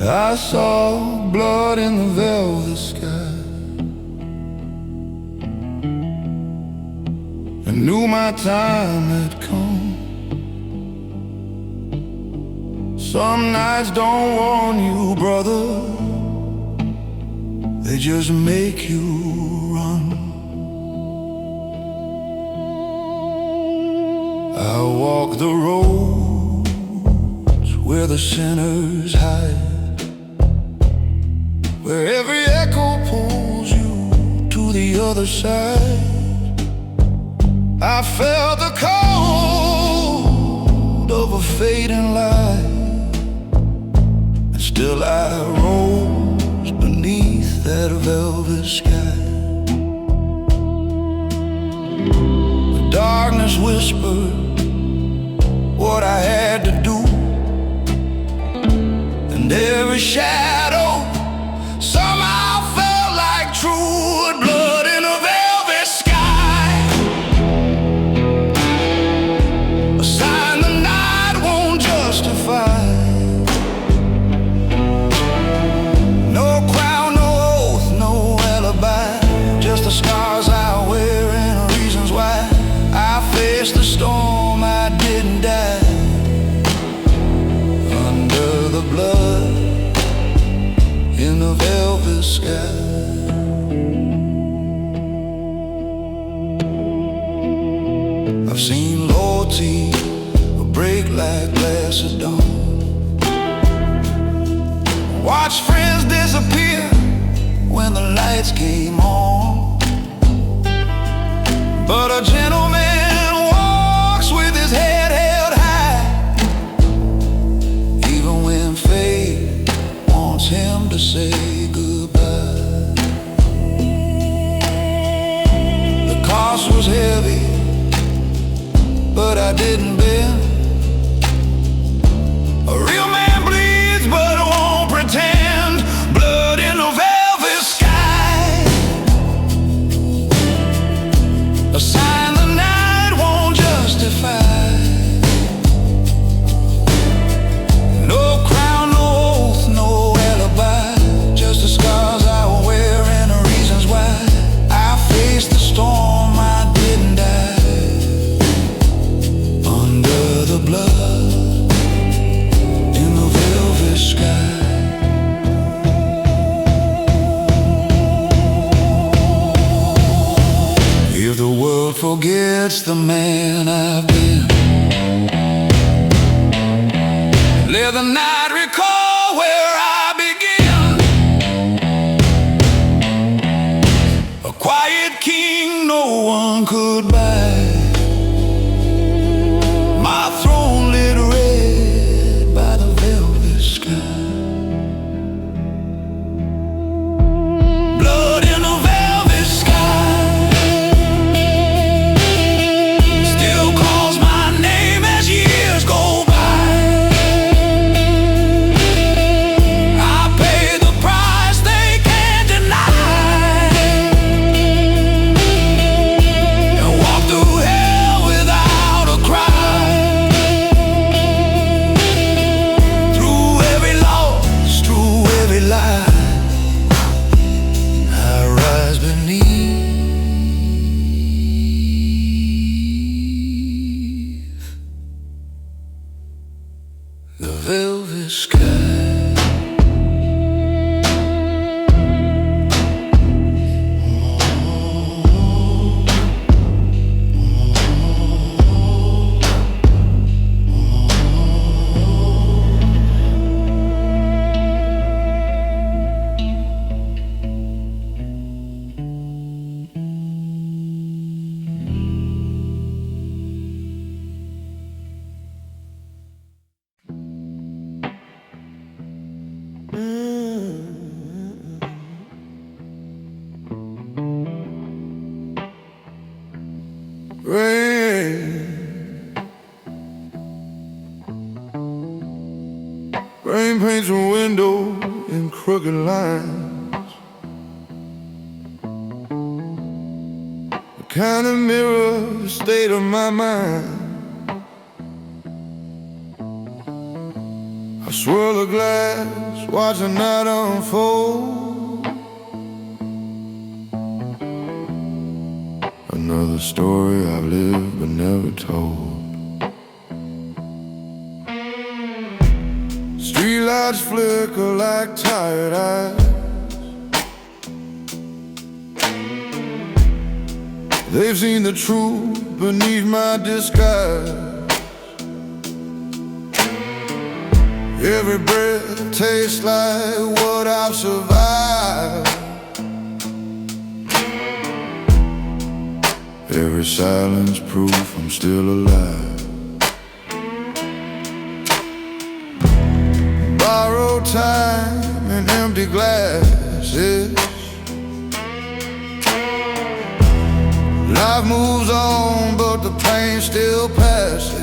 I saw blood in the velvet sky. I knew my time had come. Some nights don't warn you, brother, they just make you run. I walk the roads where the sinners hide, where every echo pulls you to the other side. I felt the cold of a fading light, and still I rose beneath that velvet sky. The darkness whispered what I had to do, and every shadow somehow felt like true blood in a velvet sky. A sign the night won't justify. No crown, no oath, no alibi, just the scars I wear and reasons why I faced the storm. I didn't die under the blood in the velvet sky. I've seen loyalty break like glass at dawn, watched friends disappear when the lights came on. But a gentleman walks with his head held high, even when fate wants him to say goodbye. The cost was heavy, but I didn't bend. A real man bleeds but won't pretend. Blood in a velvet sky, a sign the night won't justify. No crown, no oath, no alibi, just the scars I wear and the reasons why I faced the storm. I didn't die under the blood in the velvet sky. If the world forgets the man I've been, let the night recall where I began. A quiet king no one could buy, my throne lit red by the velvet sky. Blood in a velvet sky still calls my name as years go by. I pay the price they can't deny, and walk paints a window in crooked lines, the kind of mirror the state of my mind. I swirl a glass, watch the night unfold. Another story I've lived but never told. Streetlights flicker like tired eyes. They've seen the truth beneath my disguise. Every breath tastes like what I've survived. Every silence proof I'm still alive. Borrowed time and empty glasses. Life moves on, but the pain still passes.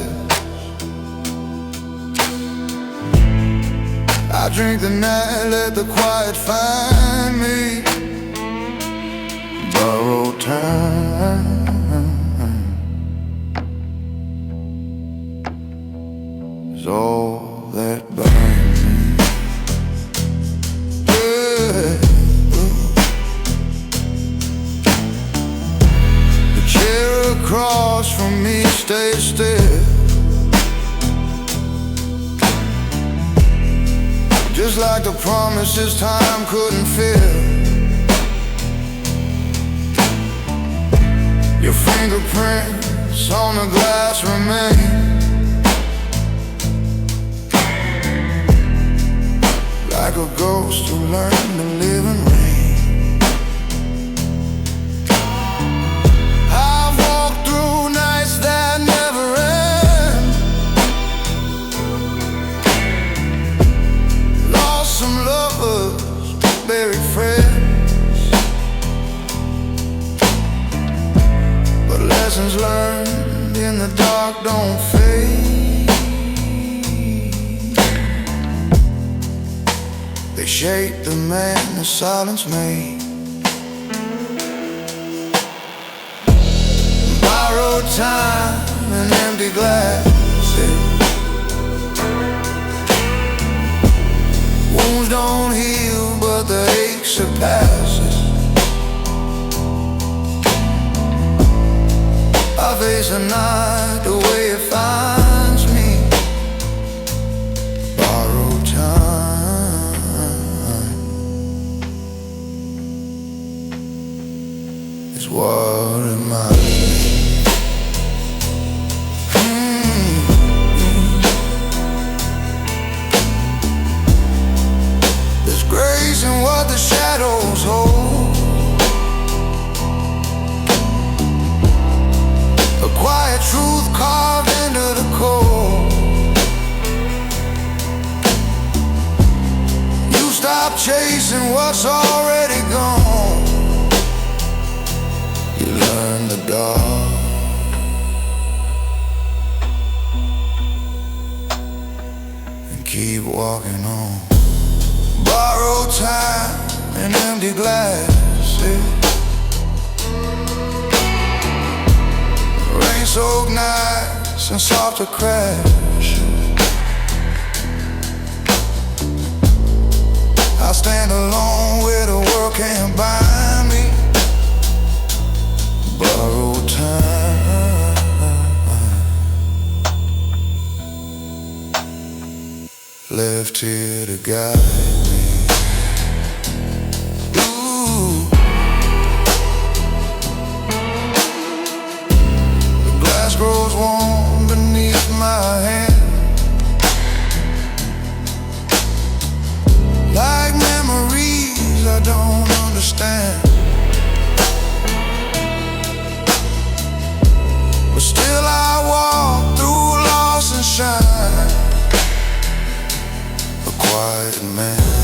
I drink the night, let the quiet find me. Borrowed time is all that binds me. Yeah. The chair across from me stays still, just like the promises time couldn't fill. Your fingerprints on the glass remain, like a ghost who learned to live in rain. I've walked through nights that never end, lost some lovers, buried friends, but lessons learned in the dark don't fade. They shape the man the silence made. Borrowed time and empty glasses. Wounds don't heal, but the ache surpasses. I face the night the way it finds me. Borrowed time is what reminds me. There's grace in what the shadows hold, a quiet truth carved into the core. You stop chasing what's already gone. You learn the dark and keep walking on. Borrowed time and empty glasses. Rain-soaked nights and softer crashes. I stand alone where the world can't bind me. Borrowed time left here to guide me. Ooh. The glass grows warm beneath my hand, like memories I don't understand. But still I walk through loss and shine, a quiet man.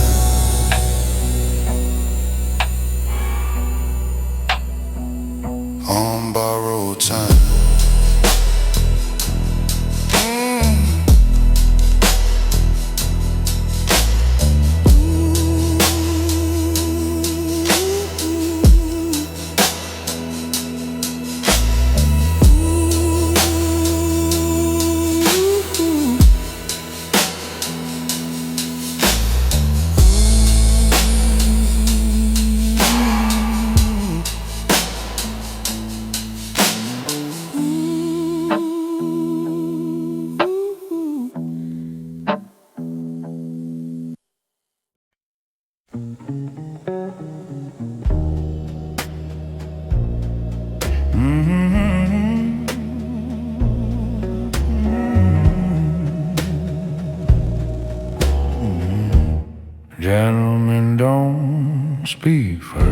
Gentlemen don't speak first.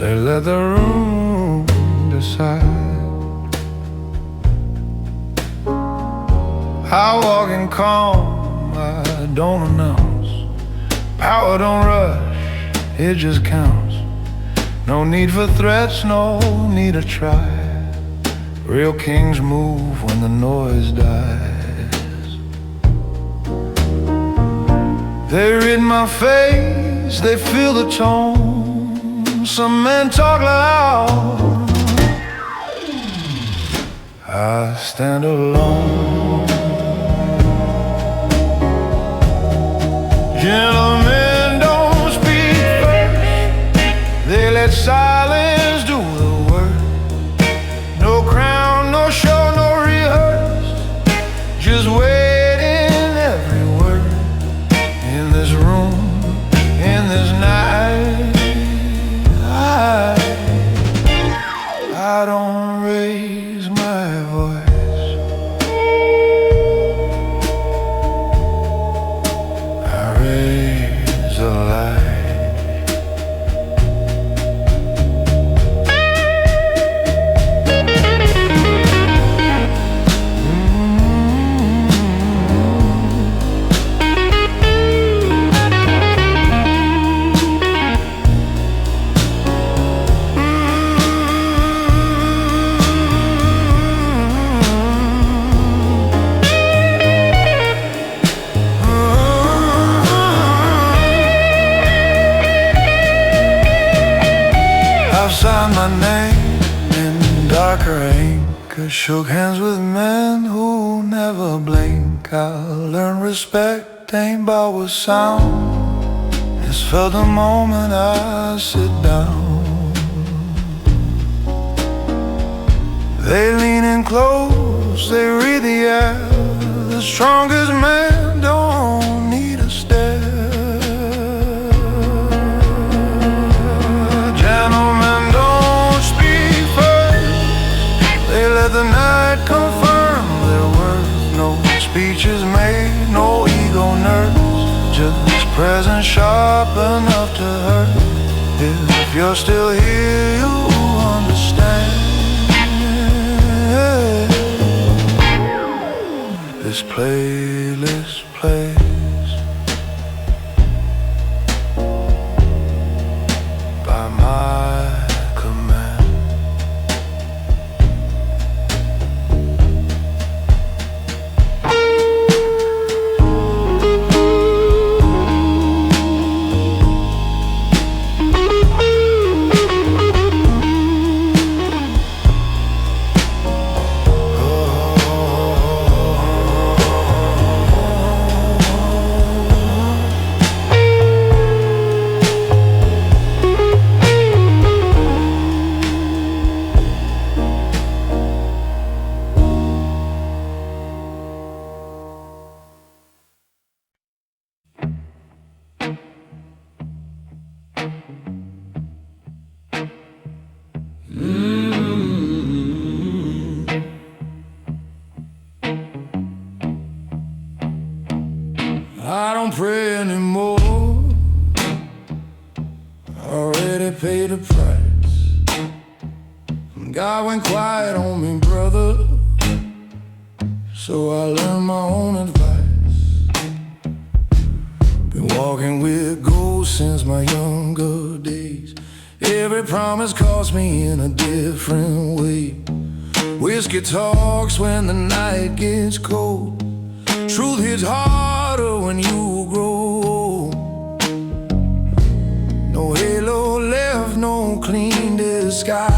They let the room decide. I walk in calm, I don't announce. Power don't rush, it just counts. No need for threats, no need to try. Real kings move when the noise dies. They read my face, they feel the tone. Some men talk loud, I stand alone. Gentlemen don't speak first. They let silence do the work. No crown, no show, no rehearse. Just waiting every word. In this room, in this night, I don't raise my voice. I raise a light. I've signed my name in darker ink. I shook hands with men who never blink. I learned respect ain't bought with sound. It's felt the moment I sit down. They lean in close, they read the air. The strongest man don't need a stare. Gentlemen don't speak first. They let the night confirm their worth. No speech is made, no ego nerves. Just presence sharp enough to hurt. If you're still here, you understand. This playlist plays by my command. I don't pray anymore. Already paid the price. God went quiet on me, brother. So I learned my own advice. Been walking with ghosts since my younger days. Every promise cost me in a different way. Whiskey talks when the night gets cold. Truth hits harder when you grow old. No halo left, no clean disguise.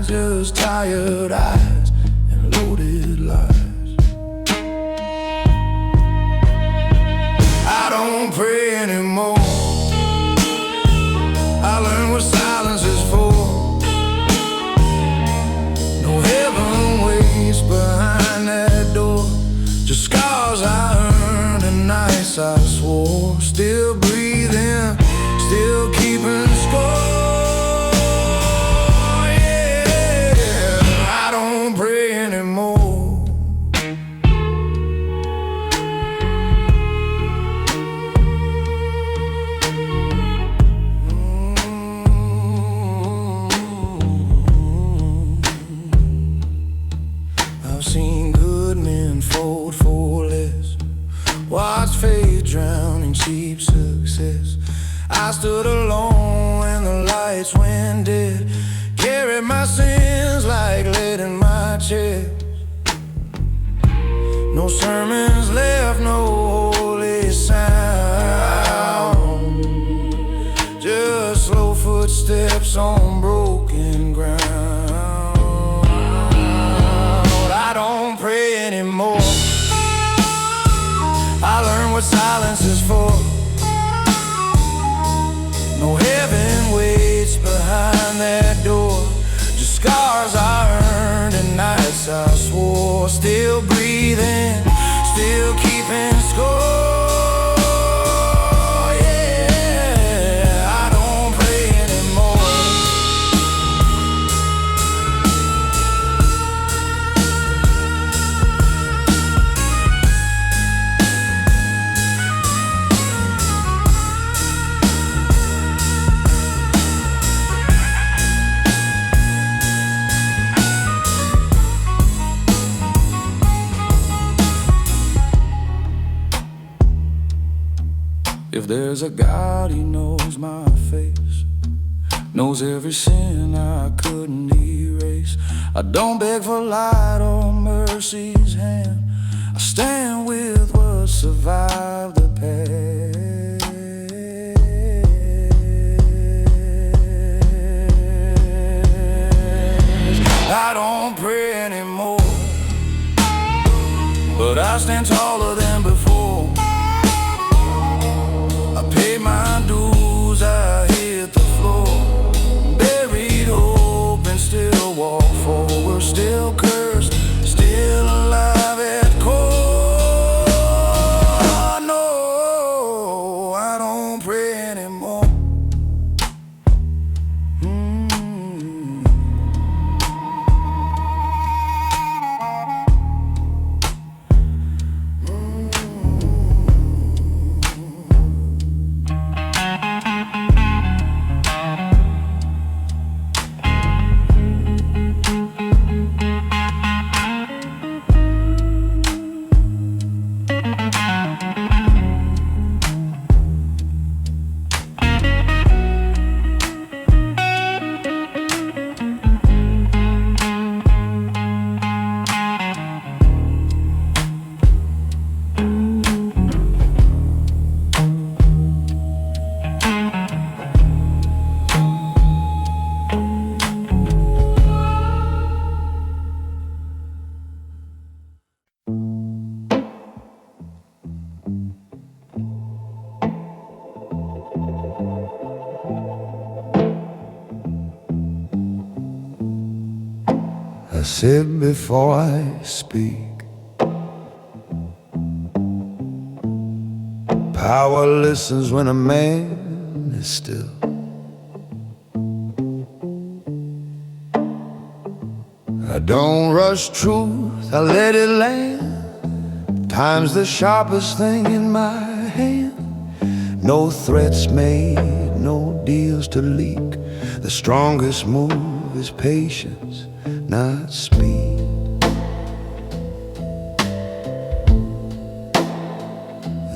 Just tired eyes and loaded lies. I don't pray anymore. I learned what silence is for. No heaven waits behind that door. Just scars I earned and nights I swore. Still breathing, still keeping score. Yeah, I don't pray anymore. drowning cheap success. I stood alone when the lights went dead, carried my sins like lead in my chest. No sermons left, no holy sound, just slow footsteps on broken ground. I don't pray anymore. I learned what silence is for. No heaven waits behind that door, just scars I earned and nights I swore. Still breathing, still keeping score. Yeah, I don't pray anymore. If there's a God, He knows my face, knows every sin I couldn't erase. I don't beg for light or mercy's hand, I stand with what survived the past. I don't pray anymore, but I stand taller than before. Pay my dues, I hit the floor, buried hope and still walk forward. Still cursed, still alive at core. No, I don't pray anymore. I said before I speak, power listens when a man is still. I don't rush truth, I let it land. Time's the sharpest thing in my hand. No threats made, no deals to leak. The strongest move is patience, not speed.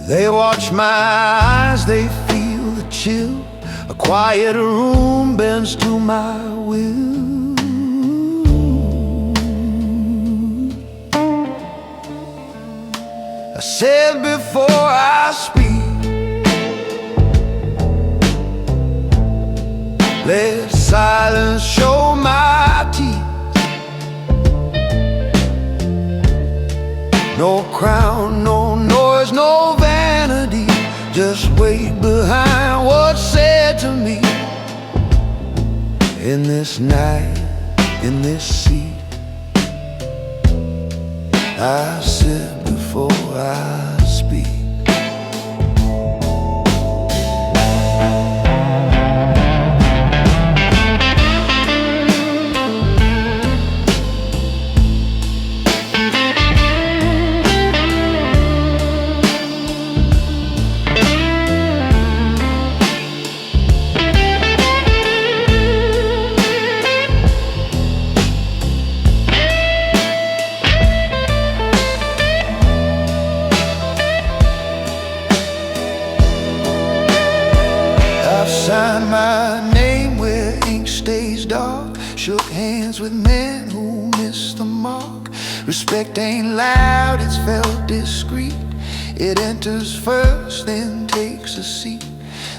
They watch my eyes, they feel the chill. A quiet room bends to my will. I said before I speak, let silence show my teeth. No crown, no noise, no vanity. Just wait behind what's said to me. In this night, in this seat, I sit before I speak. deals with men who miss the mark. Respect ain't loud, it's felt discreet. It enters first, then takes a seat.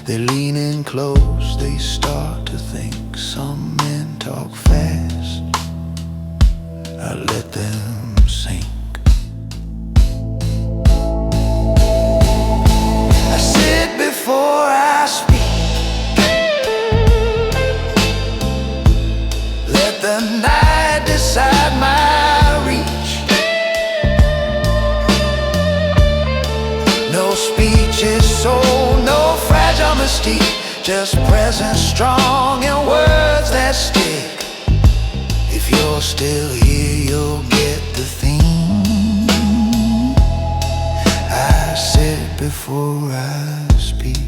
They lean in close, they start to think. Some men talk fast, I let them sink. I sit before I speak. Let the night decide my reach. No speech is sold, no fragile mystique. Just presence strong and words that stick. If you're still here, you'll get the theme. I sit before I speak.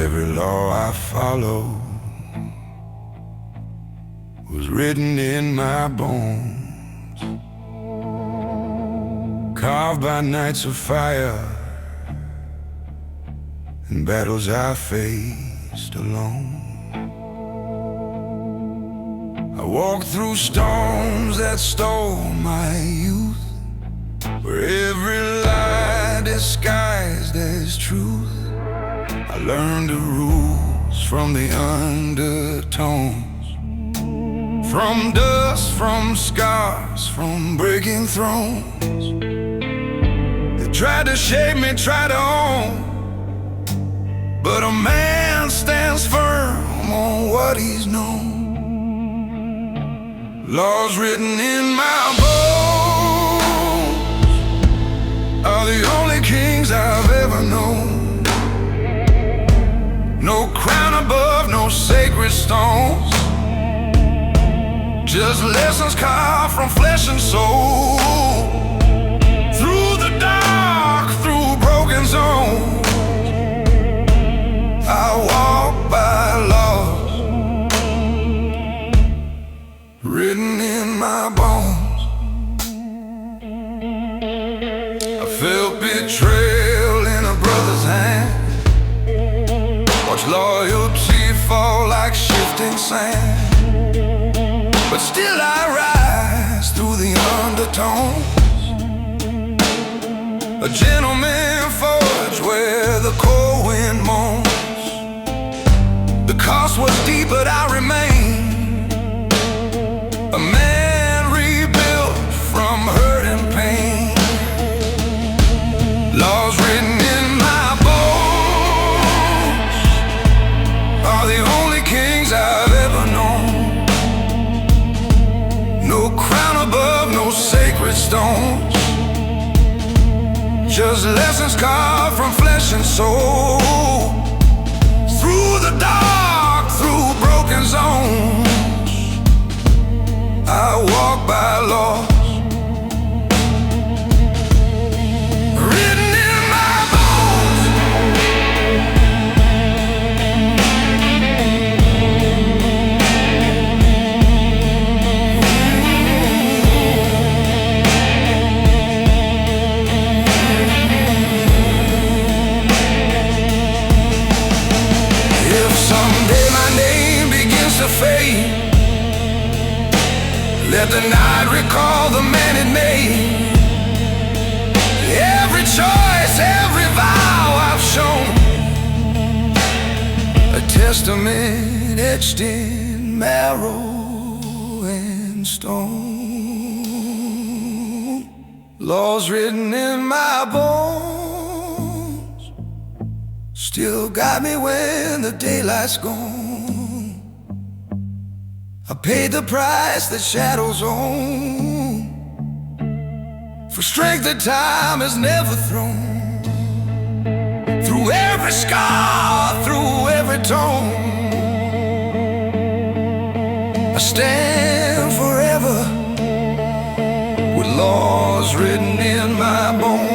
Every law I follow was written in my bones, carved by nights of fire and battles I faced alone. I walked through storms that stole my youth, where every lie disguised as truth. I learned the rules from the undertones, from dust, from scars, from breaking thrones. They tried to shape me, tried to own, but a man stands firm on what he's known. Laws written in my bones are the only kings I've ever known. No crown above, no sacred stones, just lessons carved from flesh and soul. Through the dark, through broken zones, I walk by laws written in my bones. I felt betrayal in a brother's hand, watch loyalty fall like shifting sand. But still I rise through the undertones, a gentleman forged where the cold wind moans. The cost was deep, but I remain a man rebuilt from hurt and pain. Laws written in my bones are the only kings I've ever known. just lessons carved from flesh and soul. Through the dark, through broken zones, I walk by laws written in my bones. If someday my name begins to fade, let the night recall the man it made. Every choice, every vow I've shown, a testament etched in marrow and stone. Laws written in my bones still got me when the daylight's gone. I paid the price that shadows own, for strength that time has never thrown. Through every scar, through every tone, I stand forever with laws written in my bones.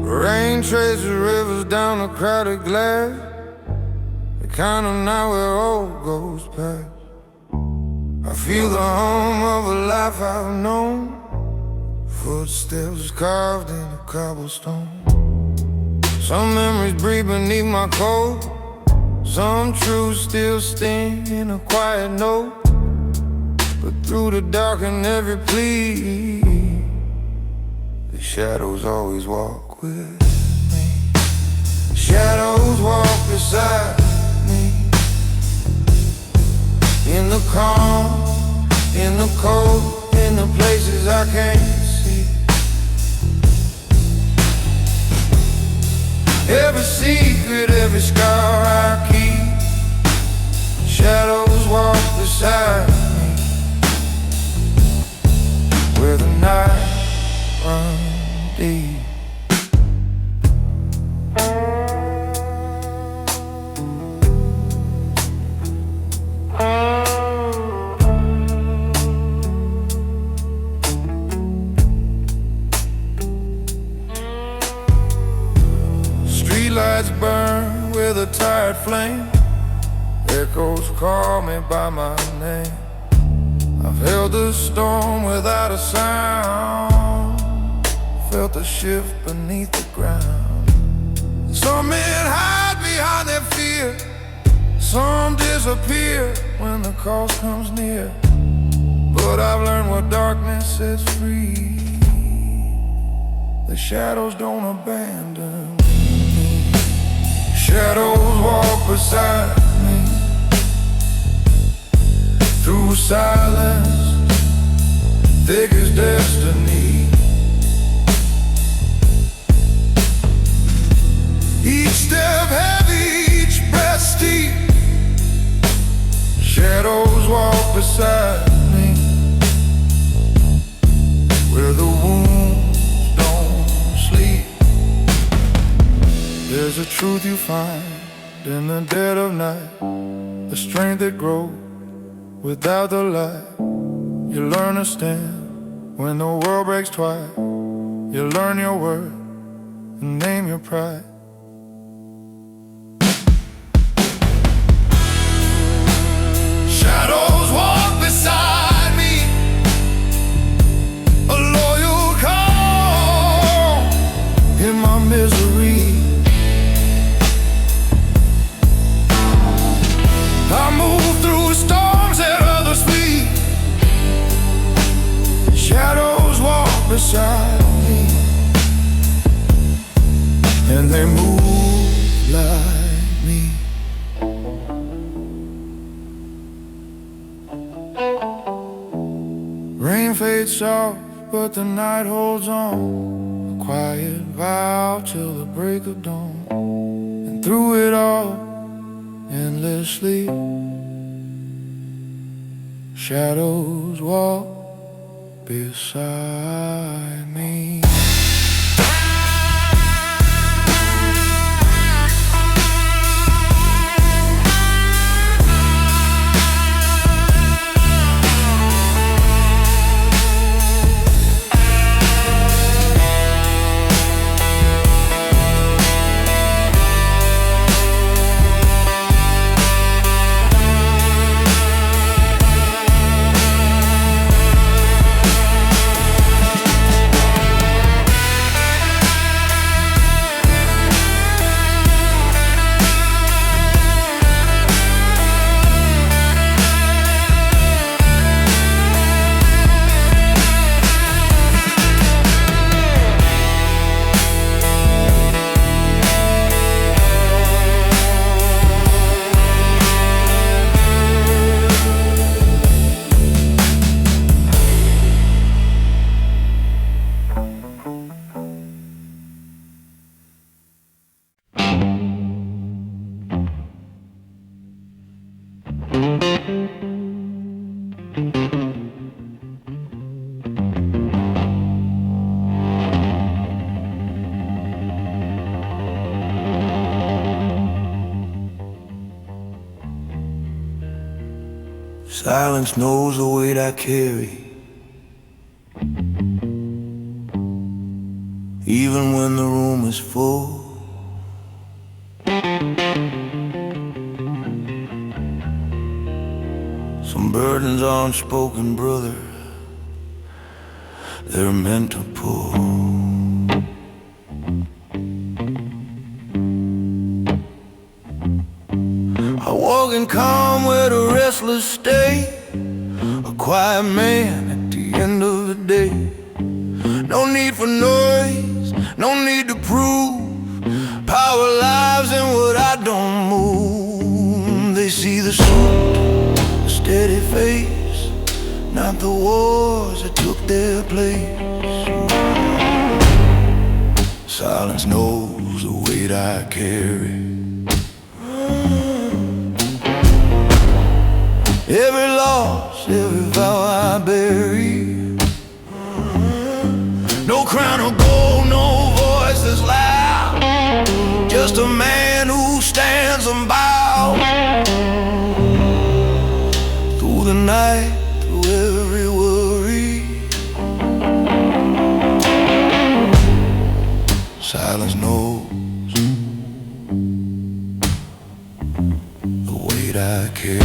Rain traces rivers down a crowded glass, the kind of night where all goes past. I feel the hum of a life I've known, footsteps carved in the cobblestone. Some memories breathe beneath my coat, some truths still sting in a quiet note. But through the dark and every plea, the shadows always walk with me. Shadows walk beside me, in the calm, in the cold, in the places I can't see. Every secret, every scar I keep, shadows walk beside me, where the night runs deep. Streetlights burn with a tired flame, echoes call me by my name. I've held the storm without a sound, felt the shift beneath the ground. Some men hide behind their fear, some disappear when the cost comes near. But I've learned what darkness sets free, the shadows don't abandon me. Shadows walk beside me, through through silence, thick as destiny. Each step heavy, each breath steep. Shadows walk beside me, where the wounds don't sleep. There's a truth you find in the dead of night, the strength that grows without the light. You learn to stand when the world breaks twice. You learn your word and name your pride. Shadows walk beside me, a loyal call in my misery. I move through storms that others flee. Shadows walk beside me, and they move like me. Rain fades soft, but the night holds on. A quiet vow till the break of dawn. And through it all, endlessly, shadows walk beside me. Silence knows the weight I carry, even when the room is full. Some burdens are unspoken, brother, they're meant to pull. I walk in calm where the restless stay, a quiet man at the end of the day. No need for noise, no need to prove. Power lives in what I don't move. They see the suit, the steady face, not the wars that took their place. Silence knows the weight I carry. Every loss, every vow I bury. No crown of gold, no voice that's loud, just a man who stands unbowed. Through the night, through every worry, silence knows the weight I carry.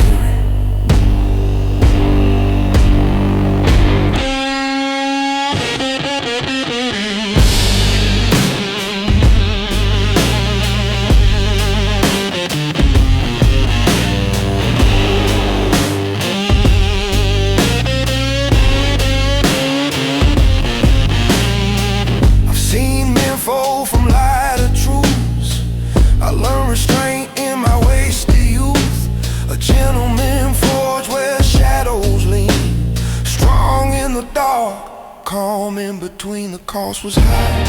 Fall from lie to calm in between, the cost was high,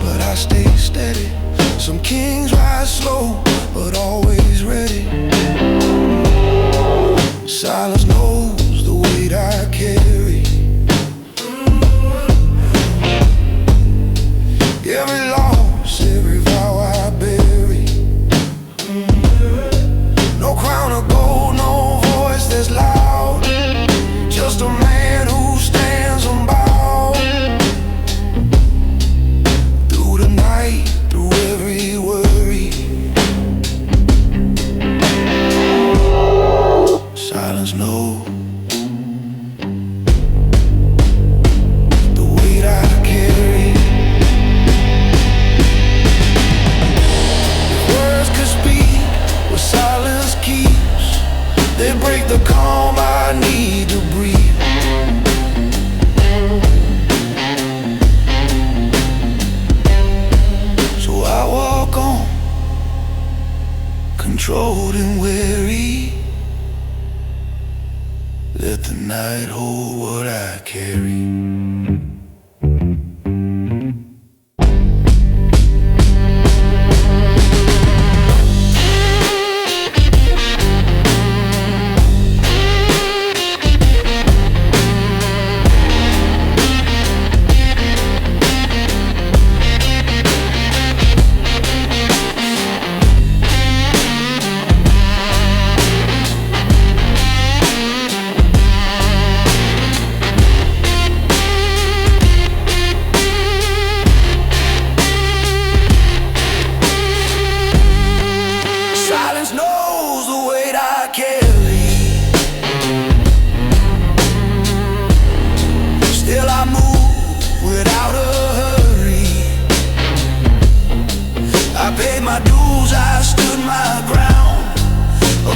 but I stayed steady. Some kings rise slow, but always ready. Silence knows the weight I carry. Every loss, every vow I bury. No crown of gold, no voice that's loud, just a man who stands unbowed. Through the night, through every worry, silence knows the weight I carry. If words could speak what silence keeps, they break the calm I need to breathe. So I walk on, controlled and weary. Let the night hold what I carry.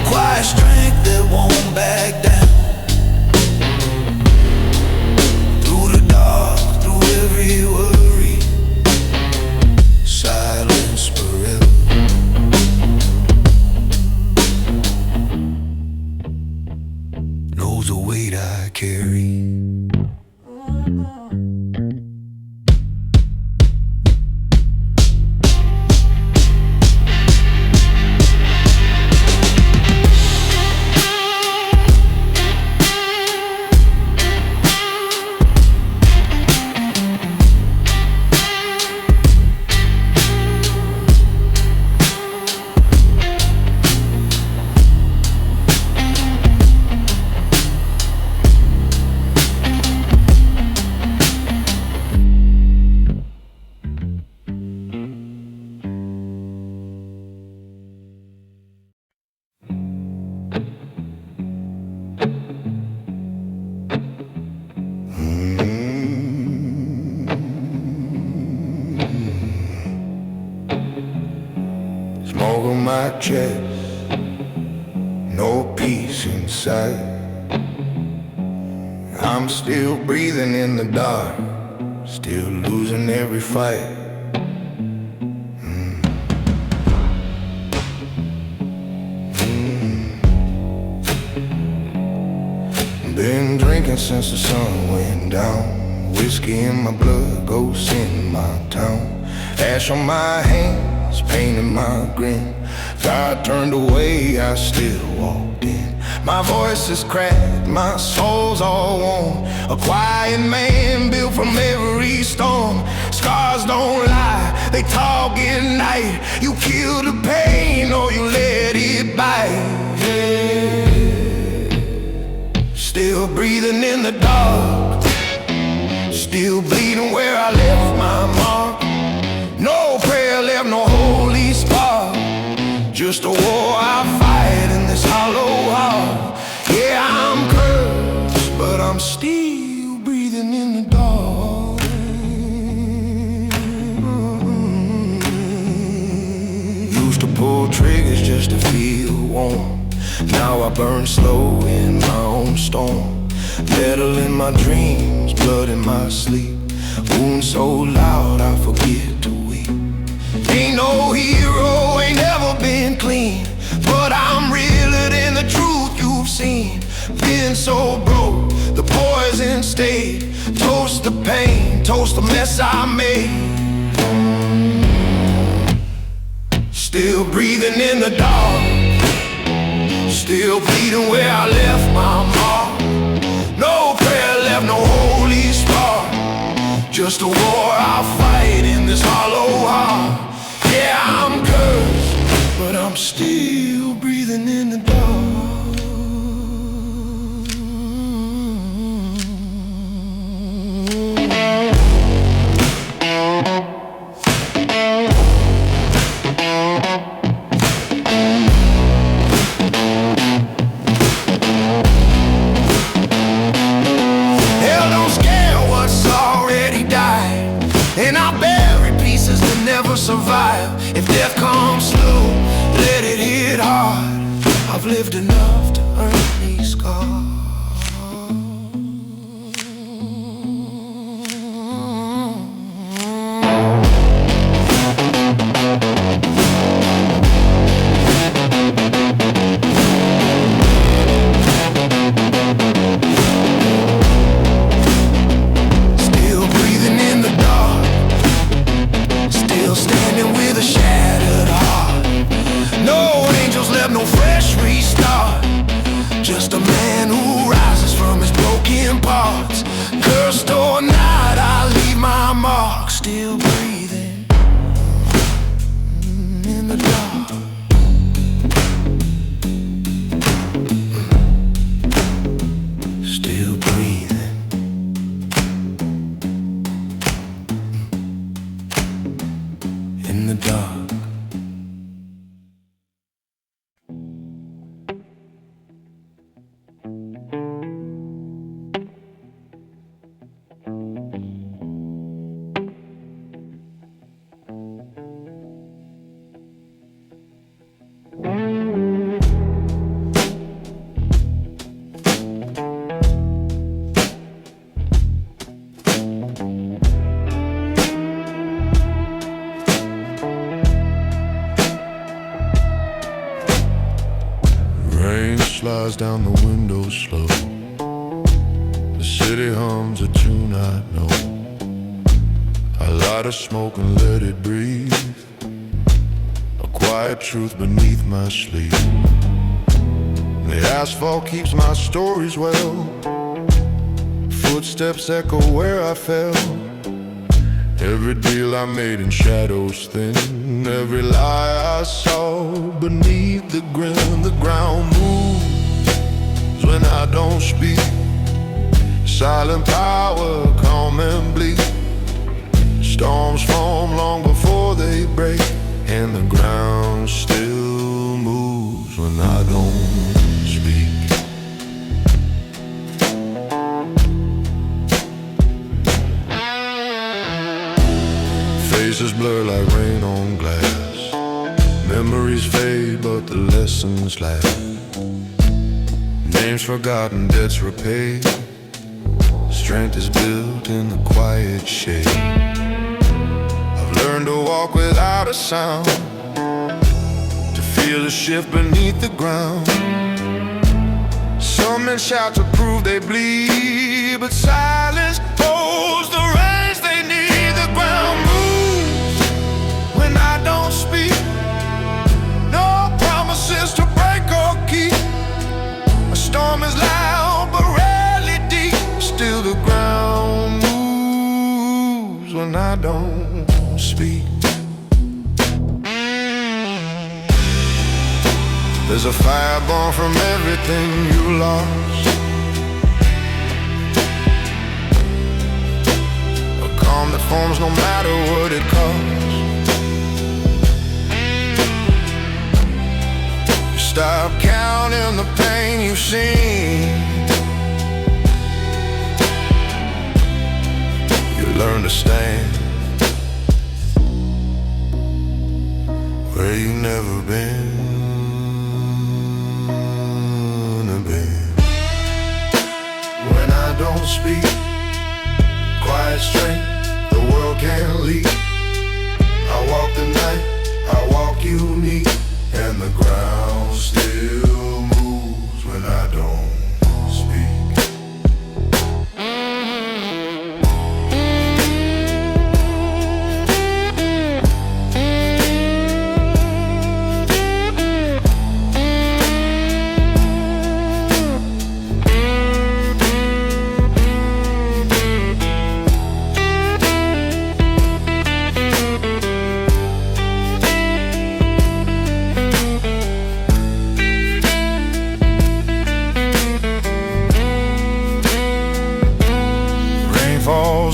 Quiet strength that won't back down. Through the dark, through every worry, silence forever. Knows the weight I carry. Smoke on my chest, no peace inside. I'm still breathing in the dark, still losing every fight. Been drinking since the sun went down. Whiskey in my blood, ghosts in my town. Ash on my hands, pain in my grin. God turned away, I still walked in. My voice is cracked, my soul's all worn. A quiet man built from every storm. Scars don't lie, they talk at night. You kill the pain or you let it bite. Still breathing in the dark, still bleeding where I left my mark. No prayer left, no holy spark, just a war I fight in this hollow heart. Yeah, I'm cursed, but I'm still breathing in the dark. Used to pull triggers just to feel warm. Now I burn slow in my own storm. Metal in my dreams, blood in my sleep. Wounds so loud I forget to weep. Ain't no hero, ain't never been clean, but I'm realer than the truth you've seen. Been so broke, the poison stayed. Toast the pain, toast the mess I made. Still breathing in the dark, still bleeding where I left my mark. No prayer left, no holy spark, just a war I'll fight in this hollow heart. Yeah, I'm cursed, but I'm still breathing in the dark. And I'll bury pieces that never survive. If death comes slow, let it hit hard. I've lived enough to earn these scars. No fresh restart, just a man who rises from his broken parts. Cursed or not, I leave my mark. Still breathing in the dark. Still breathing in the dark. Slides down the window slow. The city hums a tune I know. I light a smoke and let it breathe. A quiet truth beneath my sleeve. The asphalt keeps my stories well. Footsteps echo where I fell. Every deal I made in shadows thin. Every lie I saw beneath the grin. The ground moves when I don't speak. Silent power, calm and bleak. Storms form long before they break, and the ground still moves when I don't speak. Faces blur like rain on glass. Memories fade, but the lessons last. Names forgotten, debts repaid. Strength is built in the quiet shade. I've learned to walk without a sound, to feel the shift beneath the ground. Some men shout to prove they bleed, but silence holds the reins they need. The ground moves when I don't speak. No promises to break or keep. A storm is loud but rarely deep. Still the ground moves when I don't speak. There's a fire born from everything you lost. A calm that forms no matter what it costs. You stop counting the pain you've seen. You learn to stand where you've never been. When I don't speak, quiet strength, the world can't leak. I walk the night, I walk unique, and the ground still moves when I don't speak.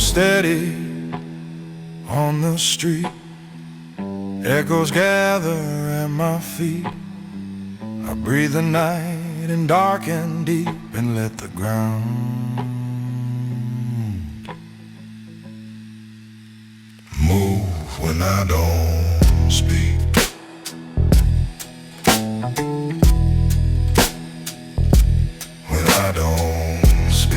steady on the street. Echoes gather at my feet. I breathe the night in dark and deep and let the ground move when I don't speak. When I don't speak.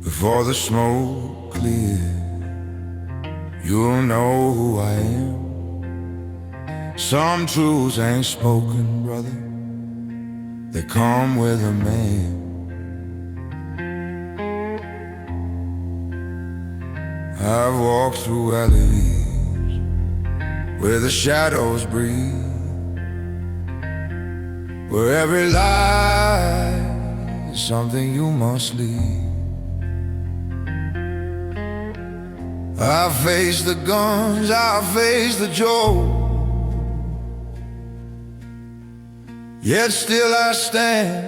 Before the smoke clears, you'll know who I am. Some truths ain't spoken, brother, they come with a man. I've walked through alleys where the shadows breathe, where every lie is something you must leave. I face the guns, I face the joke, yet still I stand,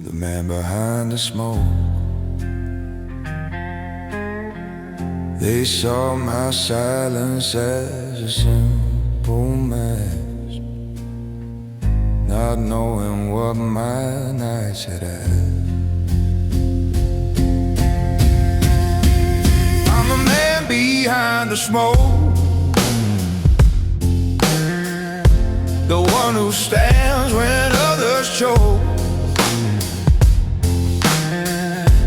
the man behind the smoke. They saw my silence as a simple mask, not knowing what my nights had asked. I'm the man behind the smoke, the one who stands when others choke.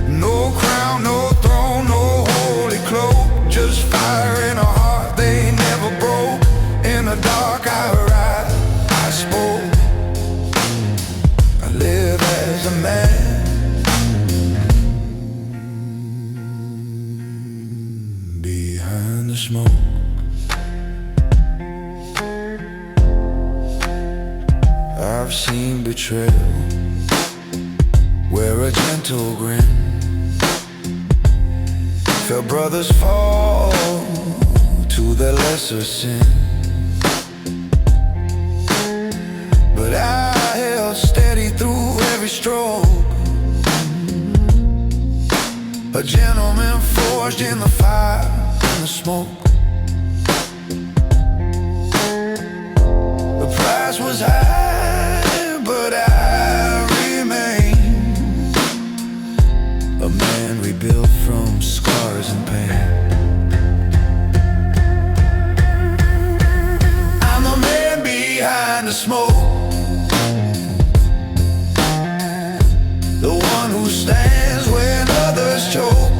No crown, no throne, no holy cloak, just fire in a heart they never broke. In the dark I rise, I spoke. I live as a man behind the smoke. I've seen betrayal, wear a gentle grin, felt brothers fall to their lesser sin. But I held steady through every stroke, a gentleman forged in the fire and the smoke. The price was high, but I remain a man rebuilt from scars and pain. I'm the man behind the smoke, the one who stands when others choke.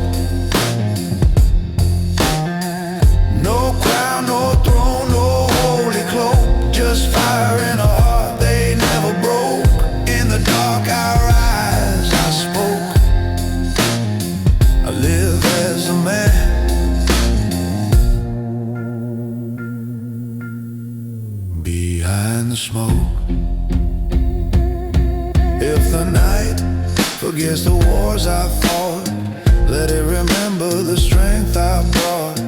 No crown, no throne, no holy cloak, just fire in a heart they never broke. In the dark I rise, I spoke. I live as a man behind the smoke. If the night forgets the wars I fought, let it remember the strength I brought.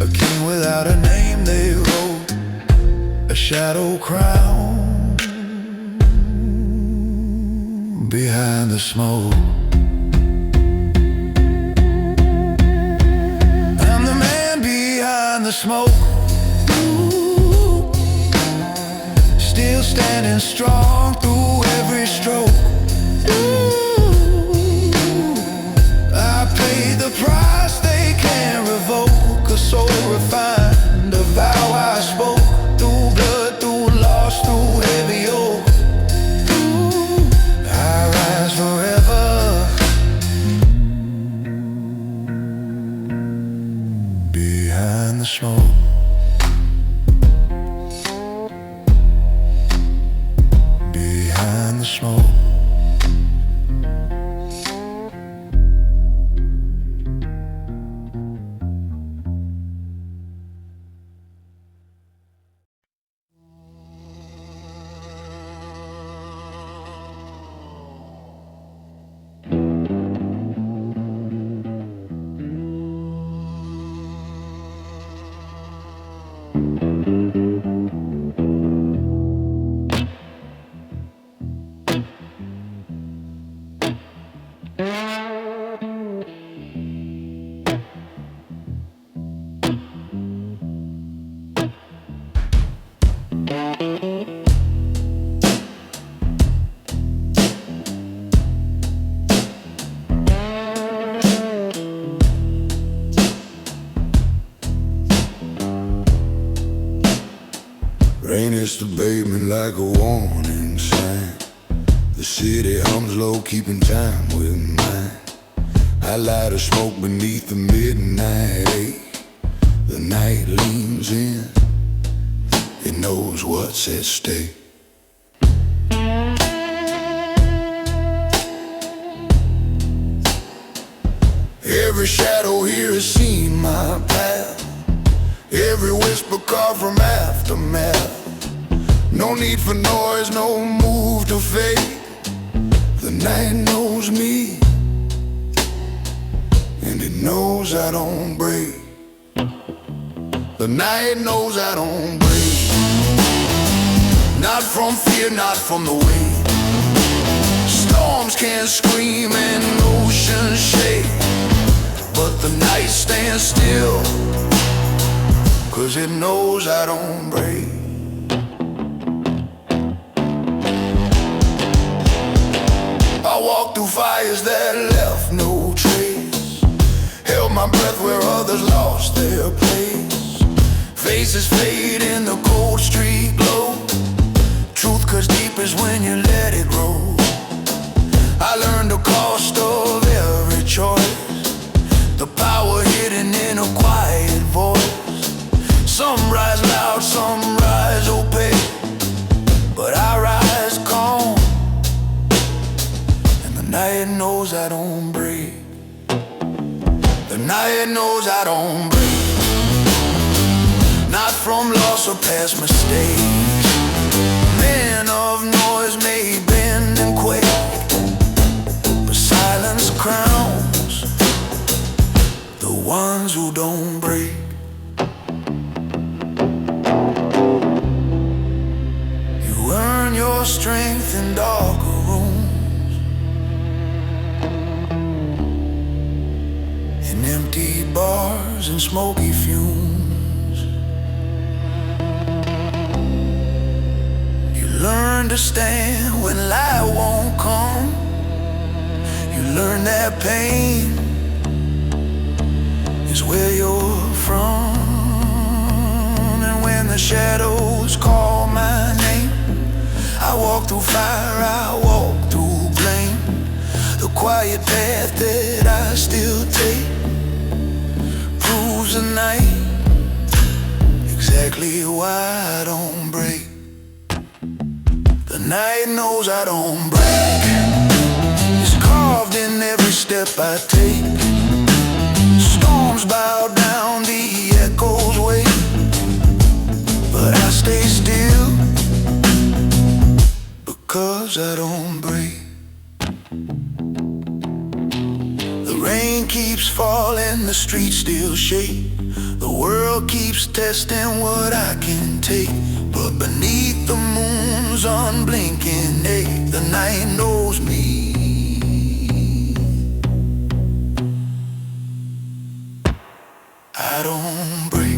A king without a name they wrote, a shadow crown behind the smoke. I'm the man behind the smoke, still standing strong through every stroke. I paid the price they can't revoke, a soul refined, a vow I spoke. Through blood, through loss, through heavy oak, I rise forever behind the smoke. Behind the smoke. Rain hits the pavement like a warning sign. The city hums low, keeping time with mine. I light a smoke beneath the midnight ache. The night leans in, it knows what's at stake. Every shadow here has seen my path. Every whisper carved from aftermath. No need for noise, no move to fade. The night knows me, and it knows I don't break. The night knows I don't break. Not from fear, not from the wind. Storms can scream and oceans shake, but the night stands still, 'cause it knows I don't break. I walked through fires that left no trace, held my breath where others lost their place. Faces fade in the cold street glow. Truth cuts deepest when you let it roll. I learned the cost of every choice, the power hidden in a quiet voice. Some rise loud, some rise opaque, but I rise calm, and the night knows I don't break. The night knows I don't break. Not from loss or past mistakes. Men of noise may bend and quake, but silence crowns the ones who don't break. You earn your strength in darker rooms, in empty bars and smoky fumes. You learn to stand when light won't come. You learn that pain is where you're from. And when the shadows call my name, I walk through fire, I walk through blame. The quiet path that I still take proves the night exactly why I don't break. The night knows I don't break. It's carved in every step I take. Storms bow down, the echoes wait, but I stay still, because I don't break. The rain keeps falling, the streets still shake. The world keeps testing what I can take, but beneath the moon's unblinking day, the night knows me. I don't break.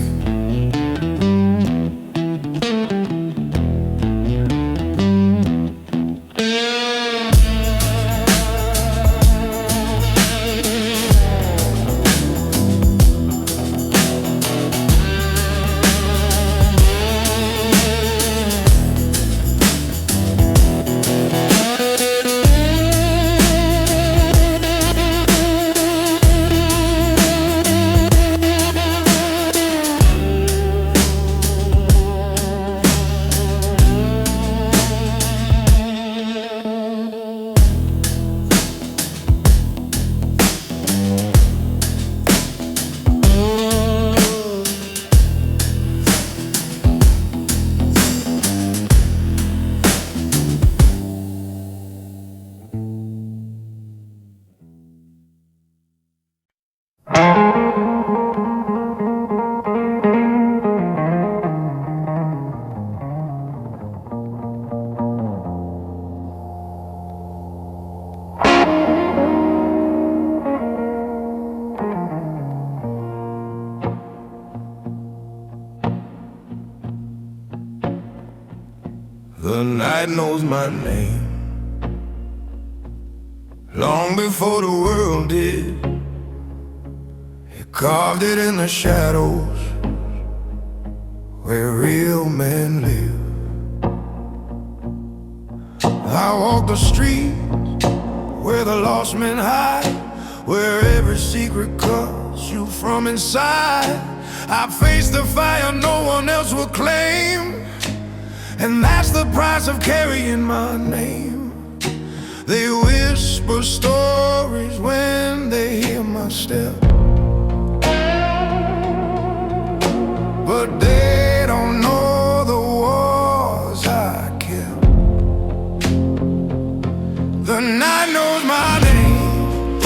The night knows my name long before the world did. It carved it in the shadows where real men live. I walk the street where the lost men hide, where every secret calls you from inside. I face the fire no one else will claim, and that's the price of carrying my name. They whisper stories when they hear my step, but they don't know the wars I kept. The night knows my name.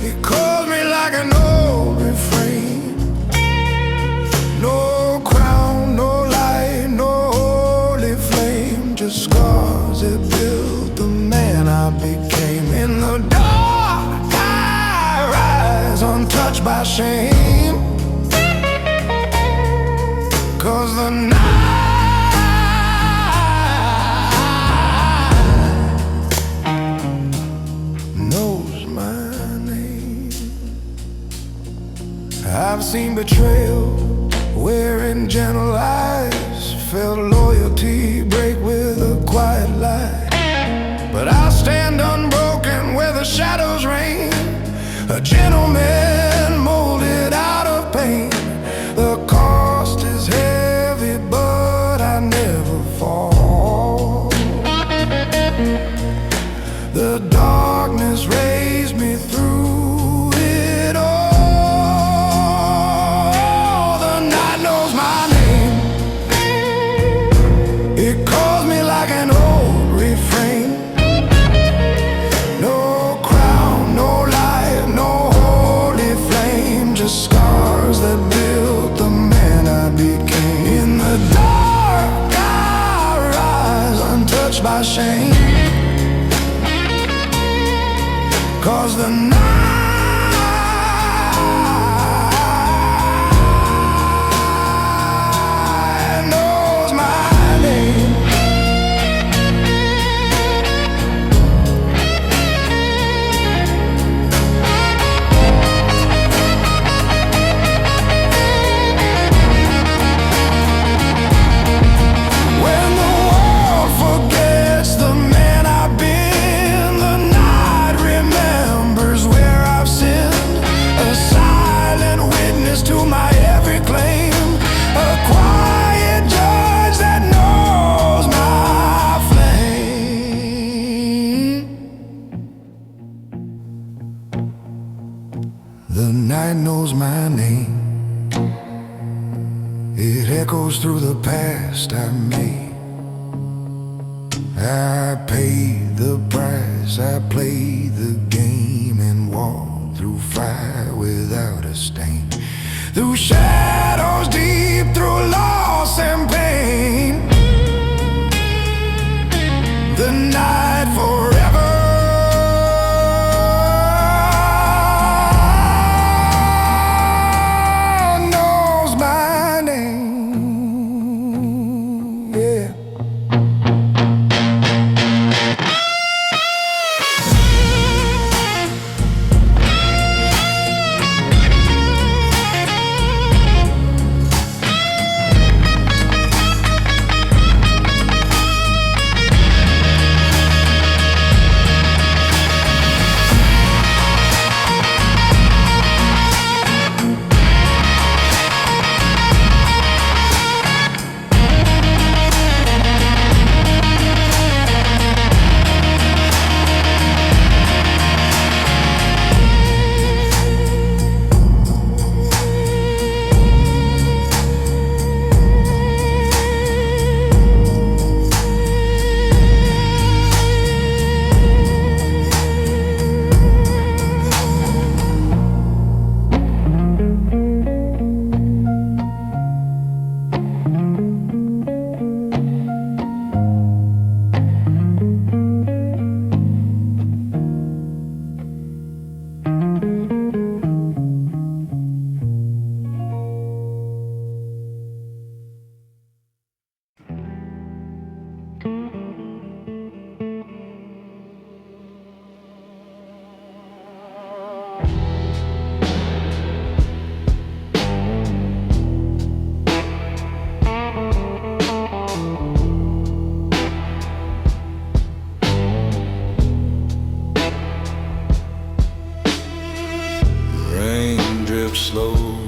It calls me like an old refrain. No crown, no light, no holy flame, just scars that built the man I became. In the dark I rise, untouched by shame, 'cause the night knows my name. I've seen betrayal wearing gentle eyes, felt loyalty break with a quiet lie. But I'll stand unbroken where the shadows reign, a gentleman molded out of pain. The cost is heavy, but I never fall. The darkness raised me through it all. The night knows my name. It calls me like an old refrain. No crown, no light, no holy flame, just scars that built the man I became. In the dark I rise, untouched by shame, 'cause the night knows my name. When the world forgets the man I've been, the night remembers where I've sinned. A silent witness to my every claim, a quiet judge that knows my flame. The night knows my name. It echoes through the past I made. I paid the price, I played the game and walked through fire without a stain. Through shadows deep, through loss and pain. The night forever knows my name. Yeah.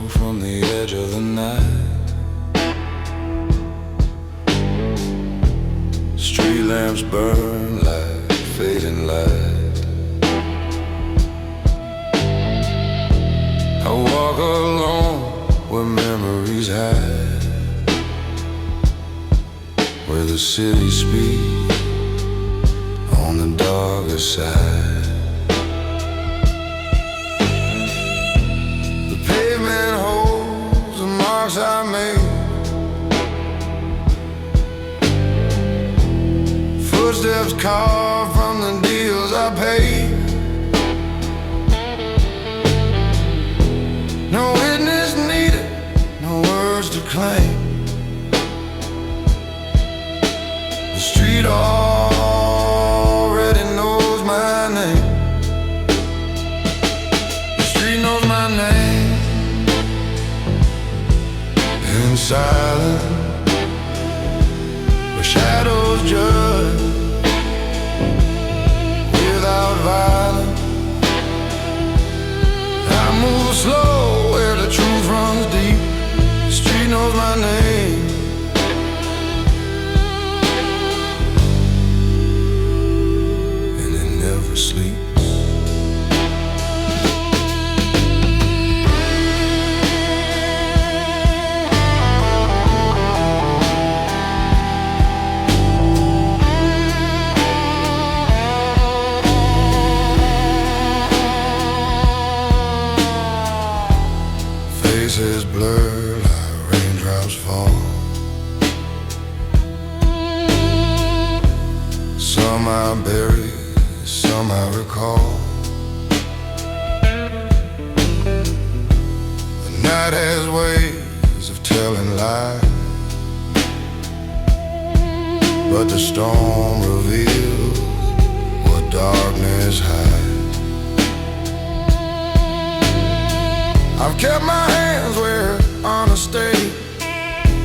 from the edge of the night. Street lamps burn like fading light. I walk alone where memories hide, where the city speaks on the darker side. The pavement holds the marks I made, footsteps carved from the deals I paid. No witness needed, no words to claim. The street already knows my name. The street knows my name. In silence, where shadows judge without violence, I move slow where the truth runs deep. The street knows my name. And it never sleeps. Faces blur like raindrops fall. Some I bury, some I recall. The night has ways of telling lies, but the storm reveals what darkness hides. I've kept my hands where honor stayed,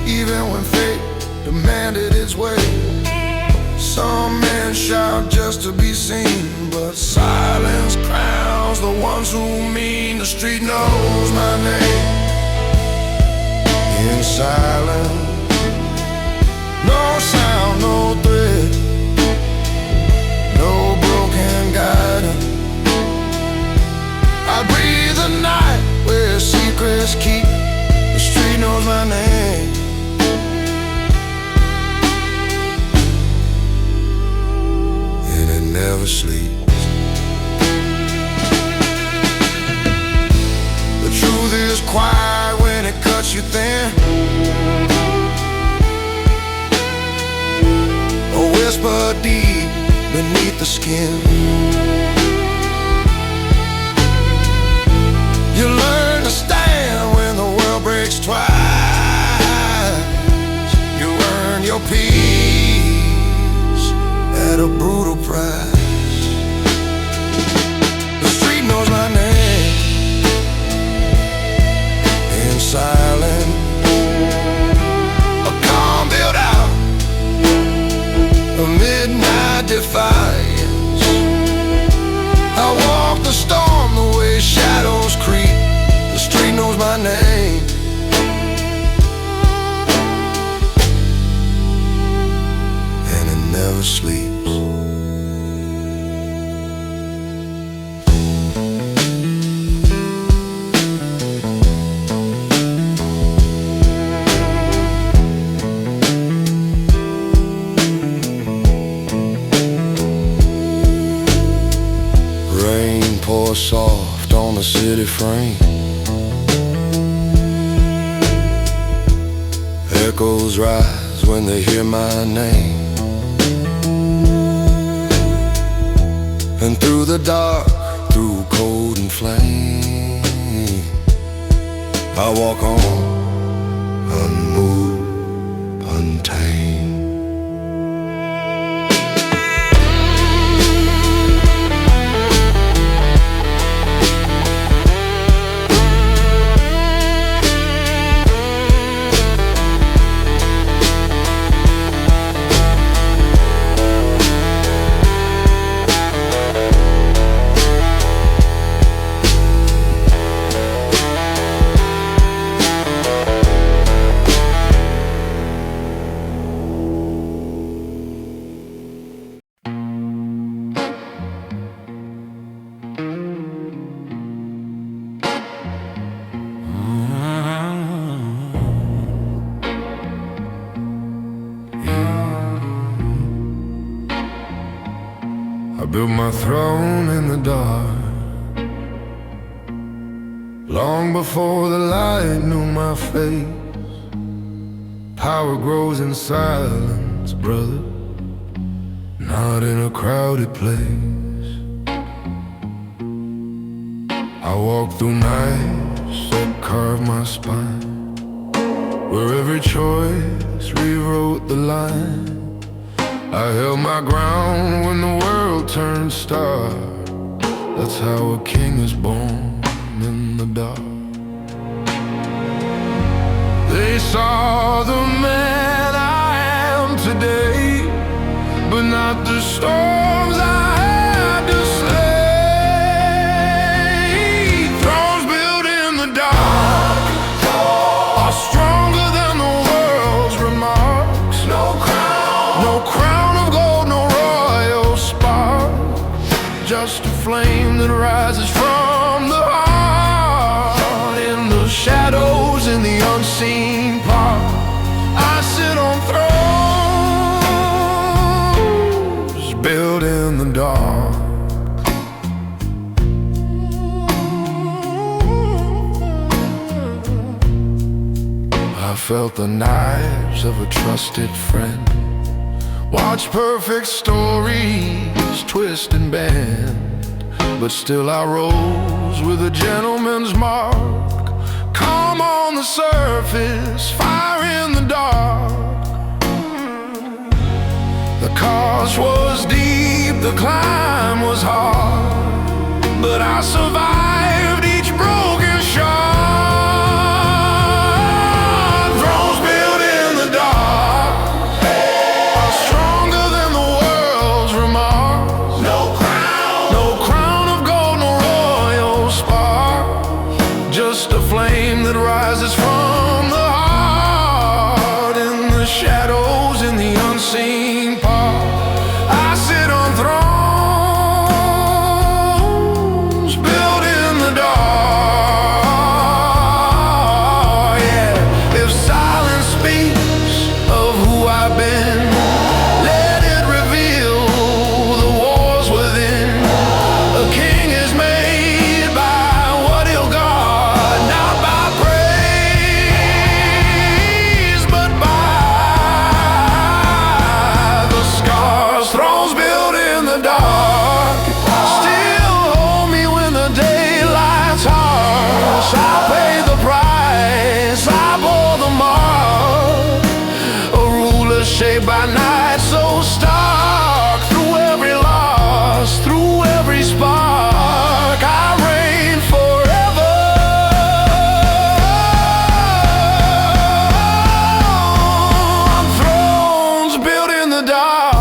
even when fate demanded its way. Some men shout just to be seen, but silence crowns the ones who mean. The street knows my name. In silence, no sound, no thread, no broken guidance. I breathe the night where secrets keep. The street knows my name. And it never sleeps. The truth is quiet when it cuts you thin. A whisper deep beneath the skin. You learn to stand when the world breaks twice. You earn your peace at a brutal price. The street knows my name. In silence, a calm built out, a midnight defiance. I walk the storm the way shadows creep. The street knows my name. And it never sleeps. Rain pours soft on the city frame. Echoes rise when they hear my name. And through the dark, through cold and flame, I walk on, unmoved, untamed. built my throne in the dark. Long before the light knew my face. Power grows in silence, brother, not in a crowded place. I walk through nights that carve my spine, where every choice rewrote the line. I held my ground when the world turned stark. That's how a king is born in the dark. They saw the man I am today, but not the storms I had to slay. Thrones built in the dark are stronger than the world's remarks. No crown of gold, no royal spark, just a flame that rises from the heart. In the shadows, in the unseen part, I sit on thrones built in the dark. I felt the knives of a trusted friend, watched perfect stories twist and bend, but still I rose with a gentleman's mark. Calm on the surface, fire in the dark. The cost was deep, the climb was hard, but I survived each broken shot. Thrones built in the dark are stronger than the world's remarks. No crown of gold, no royal spark, just a flame that rises from the heart. In the shadows, in the unseen part, I sit on thrones built in the dark. Yeah, if silence speaks of who I've been, let it reveal the wars within. A king is made by what he'll guard, not by praise, but by the scars. Thrones built in the dark still hold me when the daylight's harsh. I pay the price, I bore the mark, a ruler shaped by night so stark. Through every loss, through every spark, I reign forever. On thrones built in the dark.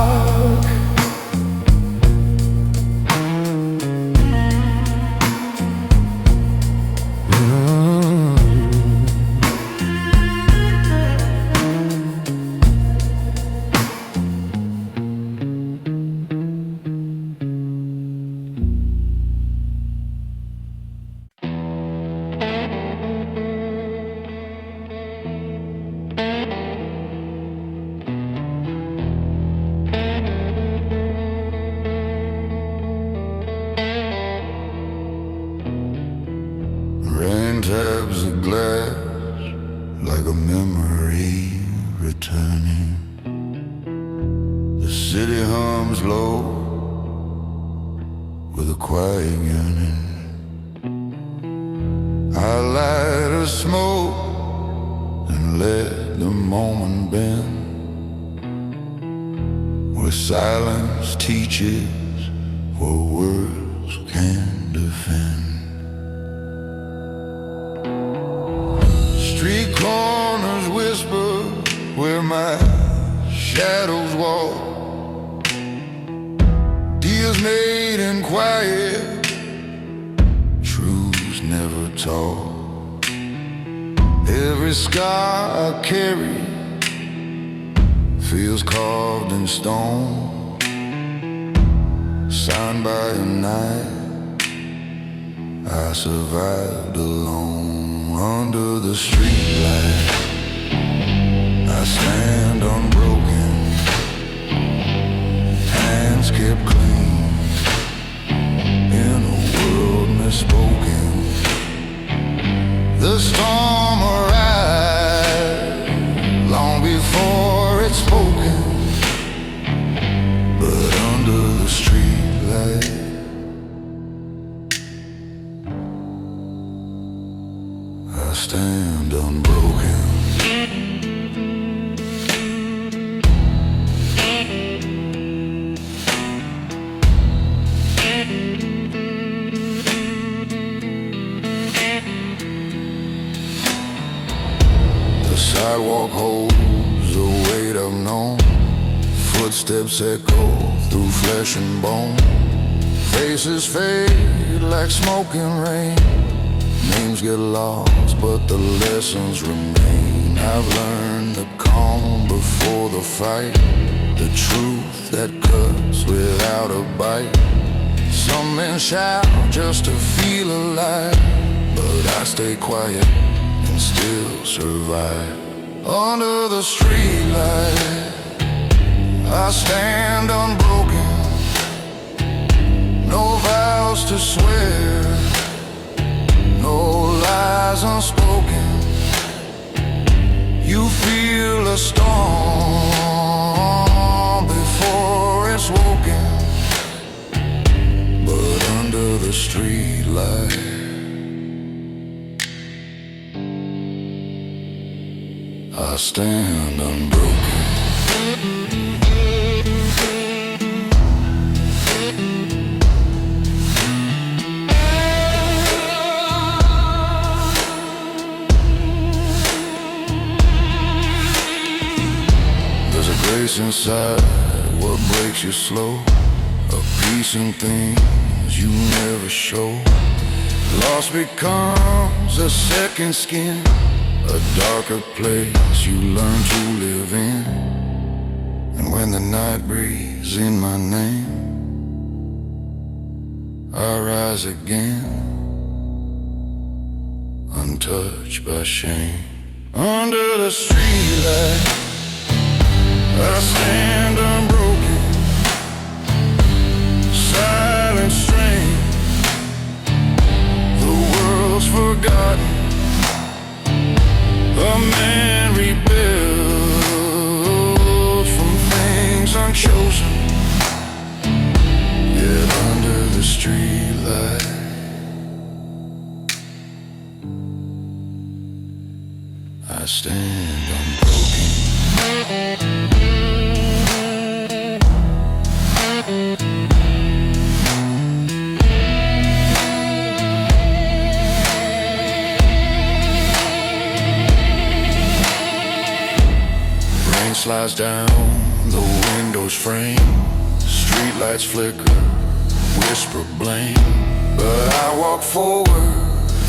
Rain tabs of glass like a memory returning. The city hums low with a quiet yearning. I light a smoke and let the moment bend, where silence teaches what words can't defend. Street corners whisper where my shadows walk. Deals made in quiet, truths never taught. Every scar I carry feels carved in stone, signed by a night I survived alone. Under the streetlight I stand unbroken, hands kept clean. spoken. The storm arrived long before it's spoken. But under the streetlight, I stand unbroken. The sidewalk holds the weight I've known. Footsteps echo through flesh and bone. Faces fade like smoke and rain. Names get lost, but the lessons remain. I've learned the calm before the fight, the truth that cuts without a bite. Some men shout just to feel alive, but I stay quiet and still survive. Under the streetlight, I stand unbroken. No vows to swear, no lies unspoken. You feel a storm before it's woken. But under the streetlight, I stand unbroken. There's a grace inside what breaks you slow, a peace in things you never show. Loss becomes a second skin, a darker place you learn to live in. And when the night breathes in my name, I rise again, untouched by shame. Under the streetlight, I stand unbroken, silent strain. The world's forgotten, a man rebuilds from things unchosen. Yet under the streetlight, I stand unbroken. Slides down the window's frame, streetlights flicker, whisper blame. But I walk forward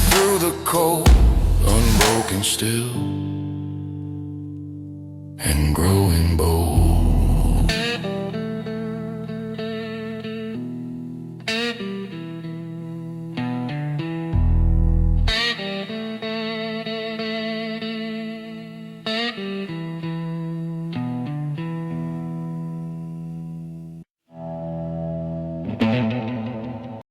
through the cold, unbroken still, and growing bold.